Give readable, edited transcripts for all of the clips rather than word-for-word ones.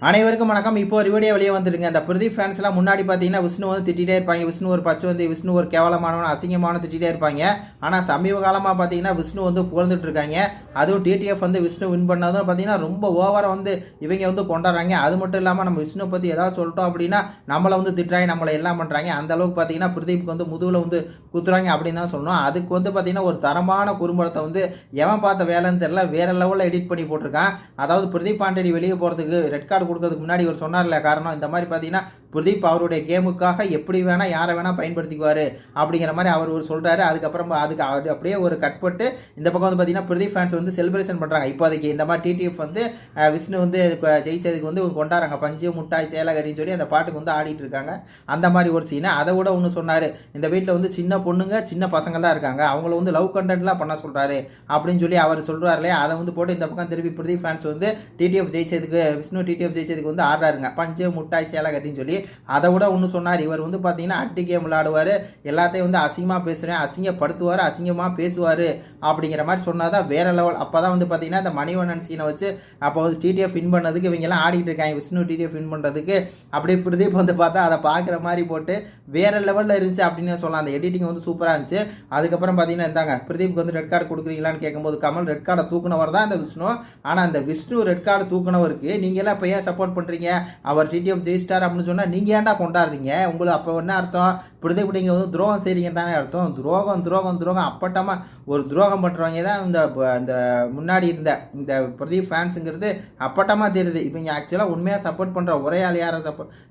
அனைவருக்கும் வணக்கம். இப்போ ஒரு வீடியோ வெளியே வந்துருங்க. இந்த பிரதீப் ஃபேன்ஸ்லாம் முன்னாடி பார்த்தீங்கன்னா விஷ்ணு வந்து திட்டிகிட்டே இருப்பாங்க. விஷ்ணு ஒரு பச்சை விஷ்ணு ஒரு கேவலமானவன் அசிங்கமான திட்டிகிட்டே இருப்பாங்க. ஆனால் சமீப காலமாக பார்த்தீங்கன்னா விஷ்ணு வந்து புகழ்ந்துட்டு இருக்காங்க. அதுவும் டிடிஎஃப் வந்து விஷ்ணு வின் பண்ணதும் பார்த்தீங்கன்னா ரொம்ப ஓவராக வந்து இவங்க வந்து கொண்டாடுறாங்க. அது மட்டும் இல்லாமல் நம்ம விஷ்ணு பற்றி ஏதாவது சொல்லிட்டோம் அப்படின்னா நம்மளை வந்து திட்டுறாங்க, நம்மளை எல்லாம் பண்ணுறாங்க. அந்த அளவுக்கு பார்த்தீங்கன்னா பிரதீப்க்கு வந்து முதுகில் வந்து குத்துறாங்க அப்படின்னு தான் சொல்லணும். அதுக்கு வந்து பார்த்தீங்கன்னா ஒரு தரமான குறும்படத்தை வந்து எவன் பார்த்த வேலைன்னு தெரியல, வேற லெவலில் எடிட் பண்ணி போட்டிருக்கான். அதாவது பிரதீப் பாண்டியன் வெளியே போகிறதுக்கு ரெட் கார்டு கொடுக்கறதுக்கு முன்னாடி இவர் சொன்னார்ல காரணம், இந்த மாதிரி பார்த்தீங்கன்னா பிரதீப் அவருடைய கேமுக்காக எப்படி வேணா யாரை வேணா பயன்படுத்திக்குவாரு அப்படிங்கிற மாதிரி அவர் சொல்றாரு. அதுக்கப்புறம் அதுக்கு அப்படியே ஒரு கட் போட்டு இந்த பக்கம் வந்து பார்த்தீங்கன்னா பிரதீப் ஃபேன்ஸ் வந்து செலிப்ரேஷன் பண்றாங்க. இப்போதைக்கு இந்த மாதிரி டிடிஎஃப் வந்து விஷ்ணு வந்து ஜெயிச்சதுக்கு வந்து கொண்டாடுறாங்க. பஞ்சு முட்டாய் சேலை கட்டின்னு சொல்லி அந்த பாட்டுக்கு வந்து ஆடிட்டு இருக்காங்க. அந்த மாதிரி ஒரு சீனை. அதை விட ஒன்று சொன்னாரு, இந்த வீட்டில் வந்து சின்ன பொண்ணுங்க சின்ன பசங்கள்லாம் இருக்காங்க, அவங்கள வந்து லவ் கண்டென்ட்லாம் பண்ண சொல்றாரு அப்படின்னு சொல்லி அவர் சொல்றாரு இல்லையா. அதை வந்து போட்டு இந்த பக்கம் திருப்பி பிரதீப் ஃபேன்ஸ் வந்து டிடிஎஃப் ஜெயிச்சதுக்கு விஷ்ணு டிடிஎஃப் ஜெயிச்சதுக்கு வந்து ஆடுறாருங்க. பஞ்சு முட்டாய் சேலை கட்டின்னு சொல்லி. அதை விட ஒன்று சொன்னார், இவர் வந்து பார்த்தீங்கன்னா அட்டி கேம் விளையாடுவார், எல்லாத்தையும் வந்து அசிங்கமாக பேசுகிறேன், அசிங்கப்படுத்துவார், அசிங்கமாக பேசுவார் அப்படிங்கிற மாதிரி சொன்னாதான் வேற லெவல். அப்போ தான் வந்து பார்த்தீங்கன்னா இந்த மணிவண்ணன் சீனை வச்சு அப்போ வந்து டிடிஎஃப் வின் பண்ணதுக்கு இவங்கெல்லாம் ஆடிட்டு இருக்காங்க. விஷ்ணு டிடிஎஃப் வின் பண்ணுறதுக்கு அப்படியே பிரதீப் வந்து பார்த்தா அதை பார்க்குற மாதிரி போட்டு வேற லெவலில் இருந்துச்சு அப்படின்னு சொல்லலாம். அந்த எடிட்டிங் வந்து சூப்பராக இருந்துச்சு. அதுக்கப்புறம் பார்த்தீங்கன்னா இருந்தாங்க பிரதீப்க்கு வந்து ரெட் கார்டு கொடுக்குறீங்களான்னு கேட்கும்போது கமல் ரெட் கார்டை தூக்குனவர் தான் இந்த விஷ்ணு. ஆனால் அந்த விஷ்ணு ரெட் கார்டு தூக்குனவருக்கு நீங்கள் எல்லாம் இப்போ ஏன் சப்போர்ட் பண்ணுறீங்க? அவர் டிடிஎஃப் ஜெயிஸ்டார் அப்படின்னு சொன்னால் நீங்கள் ஏன்டா கொண்டாடுறீங்க? உங்களுக்கு அப்போ என்ன அர்த்தம்? பிரதீப் நீங்கள் வந்து துரோகம் செய்கிறீங்க தானே அர்த்தம். துரோகம் துரோகம் துரோகம் அப்பட்டமாக ஒரு துரோகம் பண்ணுறவங்க தான் இந்த முன்னாடி இருந்த இந்த பிரதீப் ஃபேன்ஸுங்கிறது அப்பட்டமாக தெரியுது. இப்போ இங்கே ஆக்சுவலாக உண்மையாக சப்போர்ட் பண்ணுற ஒரே ஆள் யாரை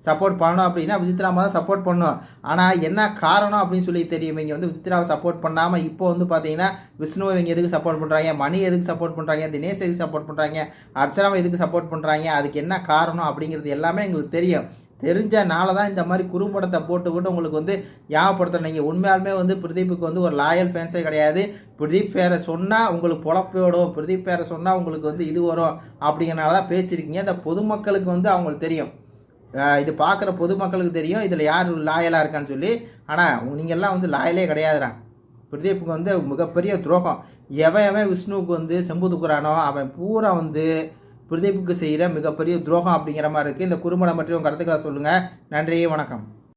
சப்போர்ட் பண்ணணும் அப்படின்னா விசித்ராமா தான் சப்போர்ட் பண்ணணும். ஆனால் என்ன காரணம் அப்படின்னு சொல்லி தெரியும். இவங்க வந்து விசித்ராவை சப்போர்ட் பண்ணாமல் இப்போ வந்து பார்த்தீங்கன்னா விஷ்ணுவை இவங்க எதுக்கு சப்போர்ட் பண்ணுறாங்க, மணி எதுக்கு சப்போர்ட் பண்ணுறாங்க, தினேஷ் எதுக்கு சப்போர்ட் பண்ணுறாங்க, அர்ச்சனாவை எதுக்கு சப்போர்ட் பண்ணுறாங்க, அதுக்கு என்ன காரணம் அப்படிங்கிறது எல்லாமே எங்களுக்கு தெரியும். தெரிஞ்சனால தான் இந்த மாதிரி குறும்படத்தை போட்டு உங்களுக்கு வந்து ஞாபகப்படுத்துகிறேன். நீங்கள் உண்மையாலுமே வந்து பிரதீப்புக்கு வந்து ஒரு லாயல் ஃபேன்ஸே கிடையாது. பிரதீப் பேரை சொன்னால் உங்களுக்கு பொழப்போடும், பிரதீப் பேரை சொன்னால் உங்களுக்கு வந்து இது வரும் அப்படிங்கிறனால தான் பேசியிருக்கீங்க. இந்த பொதுமக்களுக்கு வந்து அவங்களுக்கு தெரியும், இது பார்க்குற பொதுமக்களுக்கு தெரியும் இதில் யார் லாயலாக இருக்கான்னு சொல்லி. ஆனால் நீங்கள்லாம் வந்து லாயலே கிடையாதுடா. பிரதீப்புக்கு வந்து மிகப்பெரிய துரோகம். எவன் விஷ்ணுவுக்கு வந்து செம்பு தூக்குறானோ அவன் பூரா வந்து பிரதீப்புக்கு செய்கிற மிகப்பெரிய துரோகம் அப்படிங்கிற மாதிரி இருக்குது. இந்த குறும்படம் பற்றி உங்கள் கருத்துக்களை சொல்லுங்கள். நன்றி, வணக்கம்.